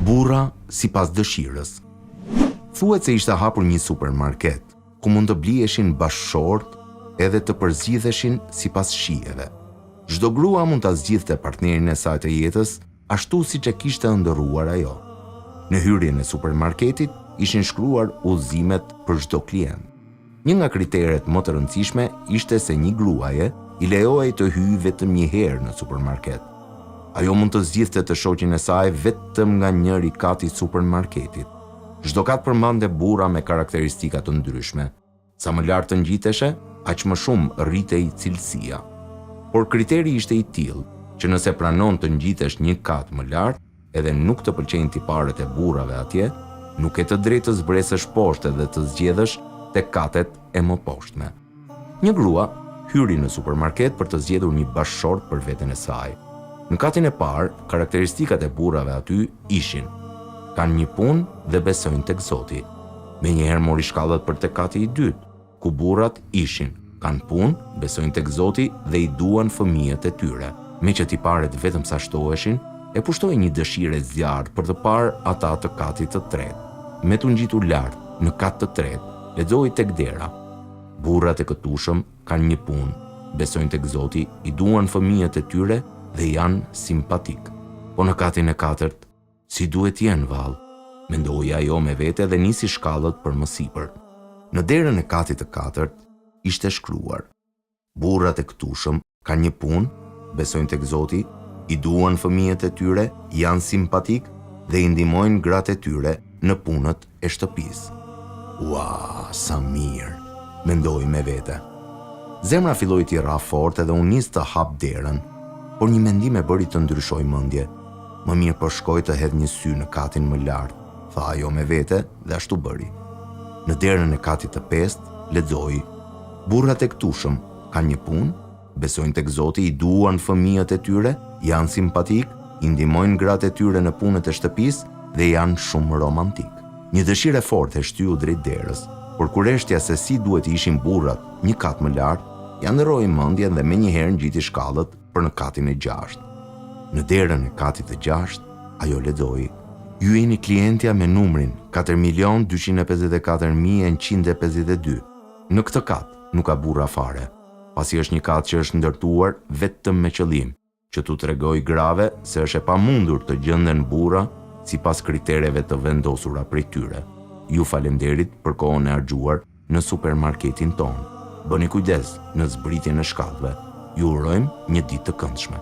Burra sipas dëshirës. Thuhet se ishte hapur një supermarket ku mund të bliheshin bashkëshort edhe të përzgjidheshin sipas shijeve. Çdo grua mund ta zgjidhte partnerin e saj të jetës ashtu siç e kishte ëndërruar ajo. Në hyrjen e supermarketit ishin shkruar udhëzimet për çdo klient. Një nga kriteret më të rëndësishme ishte se një gruaje i lejohej të hyjë vetëm një herë në supermarket. Ajo mund të zgjidhte të shoqin e saj vetëm nga njëri kat i supermarketit. Çdo kat përmande burra me karakteristika të ndryshme. Sa më lart të ngjiteshe, aq më shumë rritej cilësia. Por kriteri ishte i tillë që nëse pranon të ngjitesh një kat më lart, edhe nuk të pëlqejnë tiparet e burrave atje, nuk ke të drejtë të zbresësh poshtë dhe të zgjedhësh tek katet e më poshtme. Një grua hyri në supermarket për të zgjedhur një bashkëshort për veten e saj. Në katin e parë, karakteristikat e burrave aty ishin: kanë një punë dhe besojnë tek Zoti. Menjëherë mori shkallët për tek kati i dytë, ku burrat ishin: kanë punë, besojnë tek Zoti dhe i duan fëmijët e tyre. Me që tiparet vetëm sa shtoheshin, e pushtoi një dëshirë e zjarrt për të parë ata të katit të tretë. Me të ngjitur lart në kat të tretë, lexoi tek dera: burrat e këtushëm kanë një punë, besojnë tek Zoti, i duan fëmijët e tyre dhe janë simpatik. Po në katin e katërt, si duhet jenë vallë, mendoi ajo me vete dhe nisi shkallët për më sipër. Në derën e katit të katërt ishte shkruar: burrat e këtushëm kanë një punë, besojnë tek Zoti, i duan fëmijët e tyre, janë simpatik dhe i ndihmojnë gratë e tyre në punët e shtëpisë. Ua, sa mirë, mendoi me vete. Zemra filloi t'i rraf fort dhe u nis të hap derën, por një mendim e bëri të ndryshoj mendje. Më mirë po shkoj të hedh një sy në katin më lart, tha ajo me vete dhe ashtu bëri. Në derën e katit të pestë lexoi: burrat e këtushëm kanë një punë, besojnë tek Zoti, i duan fëmijët e tyre, janë simpatik, i ndihmojnë gratë e tyre në punët e shtëpisë dhe janë shumë romantik. Një dëshirë e fortë e shtyu drejt derës, por kureshtja se si duhet ishin burrat një kat më lart, ja ndroi mendjen dhe menjëherë ngjiti shkallët për në katin e 6. Në derën e katit të 6, ajo lexoi: ju jeni klientja me numrin 4.254.152. Në këtë kat nuk ka burra fare, pasi është një kat që është ndërtuar vetëm me qëllim që t'u tregoj grave se është e pamundur të gjenden burra sipas kritereve të vendosura prej tyre. Ju faleminderit për kohën e harxuar në supermarketin ton. Bëni kujdes në zbritjen e shkallëve. Ju urojmë një ditë të këndshme.